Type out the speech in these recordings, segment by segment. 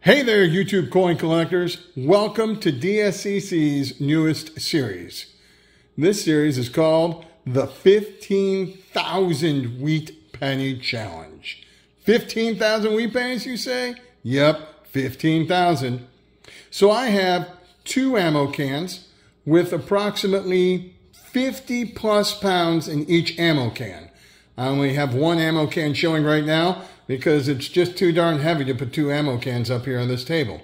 Hey there, YouTube coin collectors. Welcome to DSCC's newest series. This series is called the 15,000 Wheat Penny Challenge. 15,000 wheat pennies, you say? Yep, 15,000. So I have 2 ammo cans with approximately 50 plus pounds in each ammo can. I only have 1 ammo can showing right now because it's just too darn heavy to put 2 ammo cans up here on this table.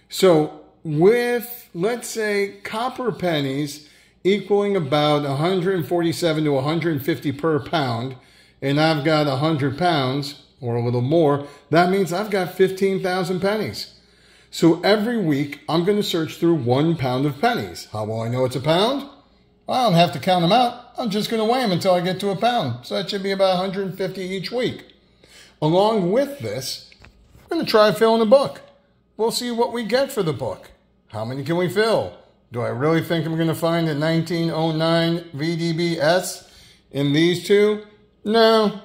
So with, let's say, copper pennies equaling about 147 to 150 per pound, and I've got 100 pounds or a little more, that means I've got 15,000 pennies. So every week I'm going to search through 1 pound of pennies. How will I know it's a pound? I don't have to count them out. I'm just going to weigh them until I get to a pound. So that should be about 150 each week. Along with this, I'm going to try filling a book. We'll see what we get for the book. How many can we fill? Do I really think I'm going to find a 1909 VDB S in these 2? No.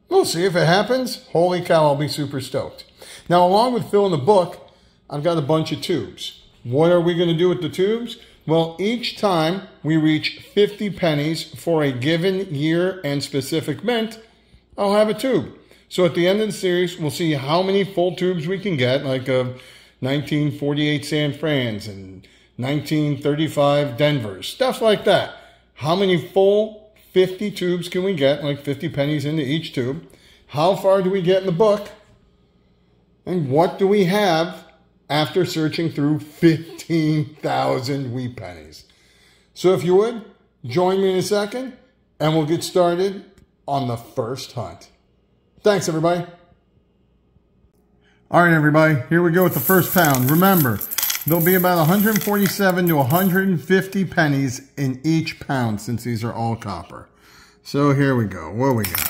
We'll see if it happens. Holy cow, I'll be super stoked. Now, along with filling the book, I've got a bunch of tubes. What are we going to do with the tubes? Well, each time we reach 50 pennies for a given year and specific mint, I'll have a tube. So at the end of the series, we'll see how many full tubes we can get, like of 1948 San Fran's and 1935 Denver's, stuff like that. How many full 50 tubes can we get, like 50 pennies into each tube? How far do we get in the book? And what do we have after searching through 15,000 wheat pennies? So if you would, join me in a second, and we'll get started on the first hunt. Thanks, everybody. All right, everybody, here we go with the first pound. Remember, there'll be about 147 to 150 pennies in each pound since these are all copper. So here we go. What do we got?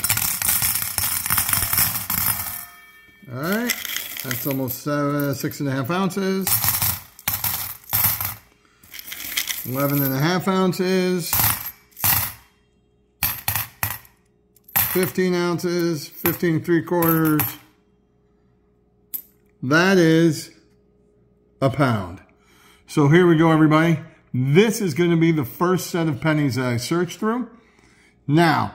All right, that's almost 6.5 ounces. 11.5 ounces. 15 ounces, 15 3/4. That is a pound. So here we go, everybody. This is going to be the first set of pennies that I search through. Now,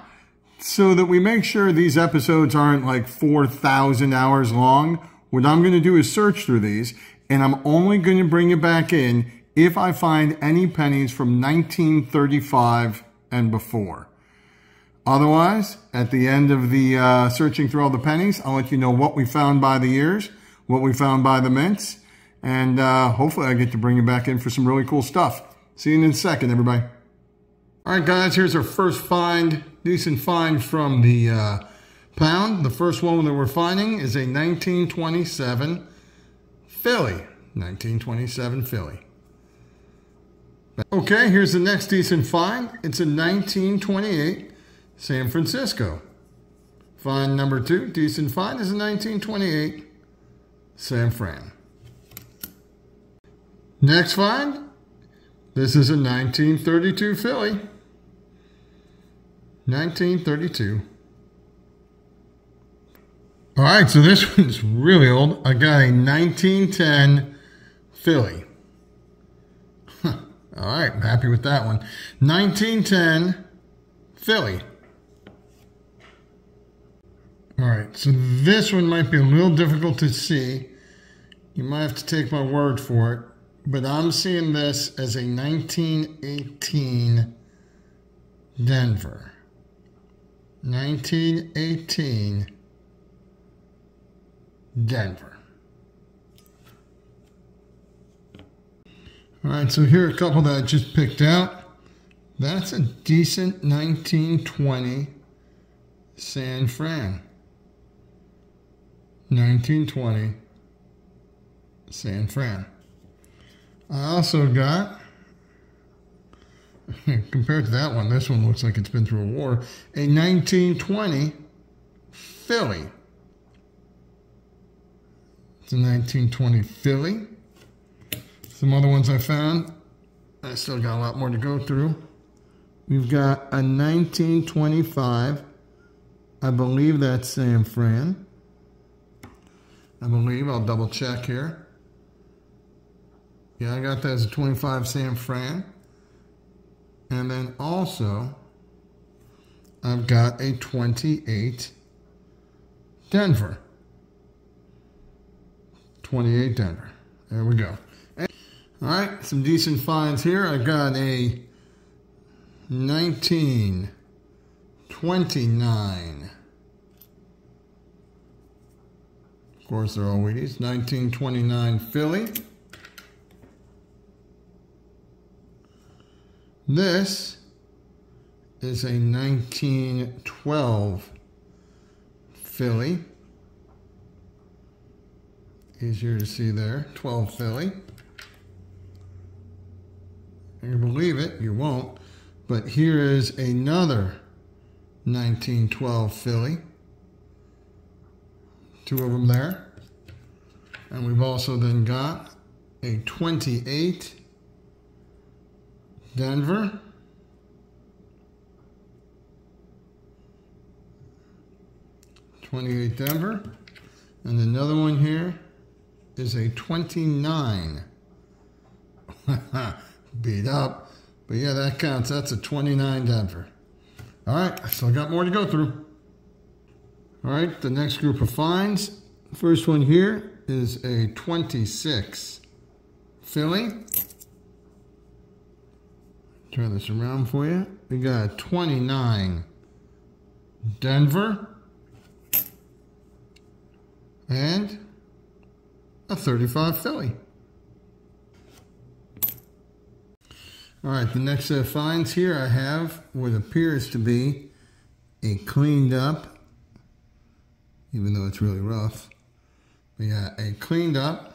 so that we make sure these episodes aren't like 4,000 hours long, what I'm going to do is search through these, and I'm only going to bring it back in if I find any pennies from 1935 and before. Otherwise, at the end of the searching through all the pennies, I'll let you know what we found by the years, what we found by the mints, and hopefully I get to bring you back in for some really cool stuff. See you in a second, everybody. All right, guys, here's our first find, decent find from the pound. The first one that we're finding is a 1927 Philly. 1927 Philly. Okay, here's the next decent find. It's a 1928 San Francisco. Find number 2, decent find, is a 1928 San Fran. Next find, this is a 1932 Philly. 1932. All right, so this one's really old. I got a 1910 Philly. All right, I'm happy with that one. 1910 Philly. All right, so this one might be a little difficult to see. You might have to take my word for it, but I'm seeing this as a 1918 Denver. 1918 Denver. All right, so here are a couple that I just picked out. That's a decent 1920 San Fran. 1920 San Fran. I also got, compared to that one, this one looks like it's been through a war, a 1920 Philly. It's a 1920 Philly. Some other ones I found. I still got a lot more to go through. We've got a 1925, I believe that's San Fran. I believe. I'll double check here. Yeah, I got that as a 25 San Fran. And then also, I've got a 28 Denver. 28 Denver. There we go. All right, some decent finds here. I got a 1929. Of course, they're all Wheaties. 1929 Philly. This is a 1912 Philly. Easier to see there. 12 Philly. You can believe it, you won't. But here is another 1912 Philly. Two of them there. And we've also then got a 28 Denver. '28 Denver. And another one here is a 29. Beat up. But yeah, that counts. That's a 29 Denver. All right, I still got more to go through. All right, the next group of finds. First one here is a 26 Philly. Turn this around for you. We got a 29 Denver. And a 35 Philly. All right, the next set of finds here I have what appears to be a cleaned up, even though it's really rough. We got a cleaned up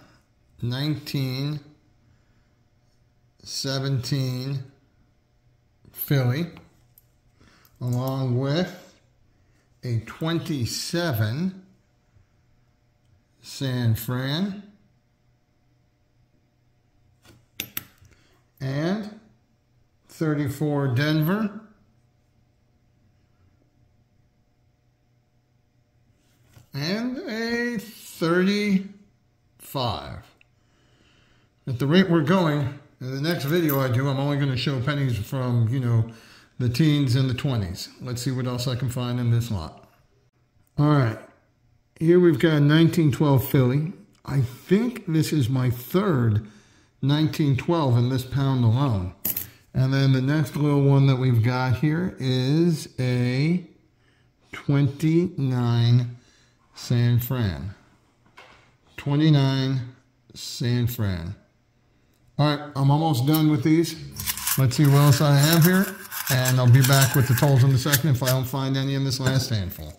1917 Philly, along with a 27 San Fran, and 34 Denver, and a 35. At the rate we're going, in the next video I do, I'm only going to show pennies from, the teens and the 20s. Let's see what else I can find in this lot. All right. Here we've got a 1912 Philly. I think this is my third 1912 in this pound alone. And then the next little one that we've got here is a 29 San Fran. 29 San Fran. All right, I'm almost done with these. Let's see what else I have here. And I'll be back with the totals in a second if I don't find any in this last handful.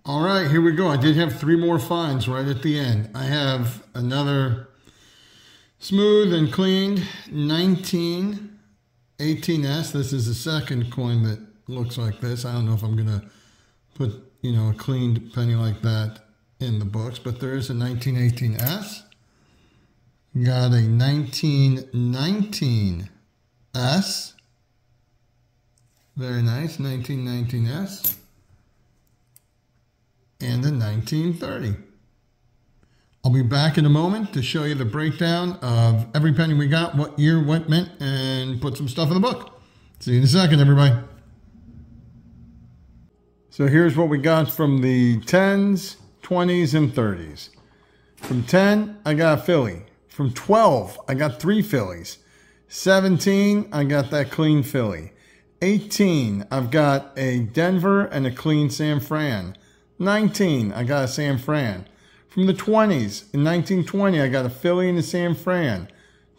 All right, here we go. I did have 3 more finds right at the end. I have another smooth and cleaned 1918S. This is the second coin that looks like this. I don't know if I'm going to put, a cleaned penny like that in the books, but there is a 1918S. Got a 1919S. Very nice, 1919S. And a 1930. I'll be back in a moment to show you the breakdown of every penny we got, what year, what mint, and put some stuff in the book. See you in a second, everybody. So here's what we got from the 10s, 20s, and 30s. From 10, I got a Philly. From 12, I got 3 Phillies. 17, I got that clean Philly. 18, I've got a Denver and a clean San Fran. 19, I got a San Fran. From the 20s, in 1920, I got a Philly and a San Fran.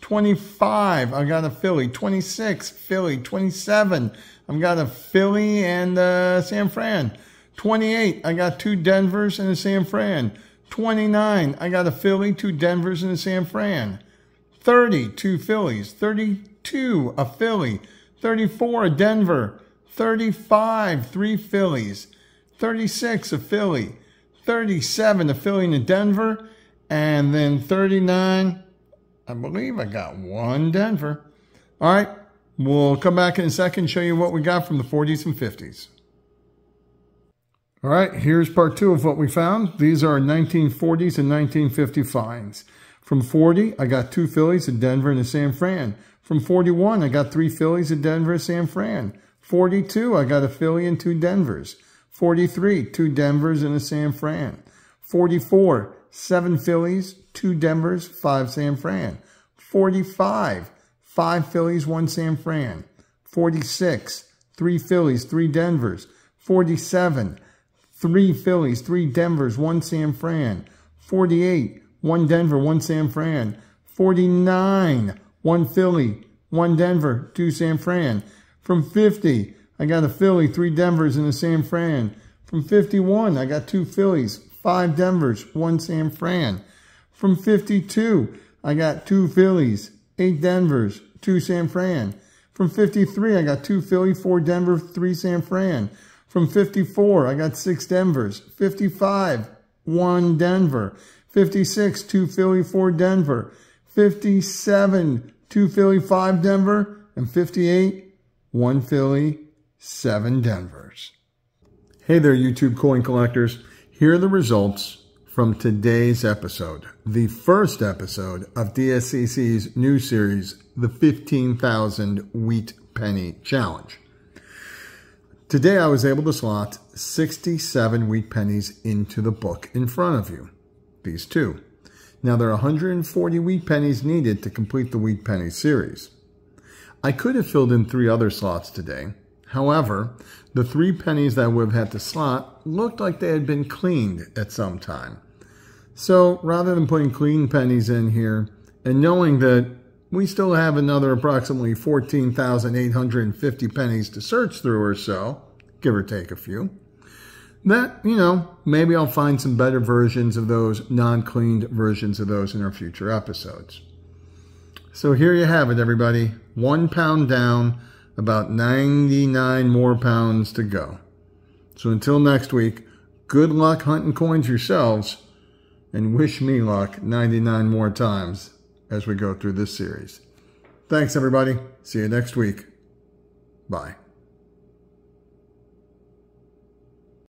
25, I got a Philly. 26, Philly. 27, I've got a Philly and a San Fran. 28, I got 2 Denvers and a San Fran. 29, I got a Philly, 2 Denvers and a San Fran. 30, 2 Phillies. 32, a Philly. 34, a Denver. 35, 3 Phillies. 36, a Philly. 37, a Philly and a Denver. And then 39, I believe I got 1 Denver. All right, we'll come back in a second and show you what we got from the 40s and 50s. All right, here's part 2 of what we found. These are 1940s and 1950 finds. From 40, I got 2 Phillies, a Denver, and a San Fran. From 41, I got 3 Phillies, a Denver, a San Fran. 42, I got a Philly and 2 Denvers. 43, 2 Denvers and a San Fran. 44, 7 Phillies, 2 Denvers, 5 San Fran. 45, 5 Phillies, 1 San Fran. 46, 3 Phillies, 3 Denvers. 47, 3 Phillies, 3 Denvers, 1 San Fran. 48, 1 Denver, 1 San Fran. 49, 1 Philly, 1 Denver, 2 San Fran. From 50, I got a Philly, 3 Denvers, and a San Fran. From 51, I got 2 Phillies, 5 Denvers, 1 San Fran. From 52, I got 2 Phillies, 8 Denvers, 2 San Fran. From 53, I got 2 Philly, 4 Denver, 3 San Fran. From 54, I got 6 Denvers. 55, 1 Denver. 56, 2 Philly, 4 Denver. 57, 2 Philly, 5 Denver. And 58, 1 Philly, 7 Denvers. Hey there, YouTube coin collectors. Here are the results from today's episode, the first episode of DSCC's new series, the 15,000 Wheat Penny Challenge. Today I was able to slot 67 Wheat Pennies into the book in front of you, these two. Now there are 140 Wheat Pennies needed to complete the Wheat Penny series. I could have filled in 3 other slots today. However, the 3 pennies that I would have had to slot looked like they had been cleaned at some time. So rather than putting clean pennies in here and knowing that we still have another approximately 14,850 pennies to search through or so, give or take a few, that, maybe I'll find some better versions of those, non-cleaned versions of those in our future episodes. So here you have it, everybody. 1 pound down, about 99 more pounds to go. So until next week, good luck hunting coins yourselves, and wish me luck 99 more times as we go through this series. Thanks, everybody. See you next week. Bye.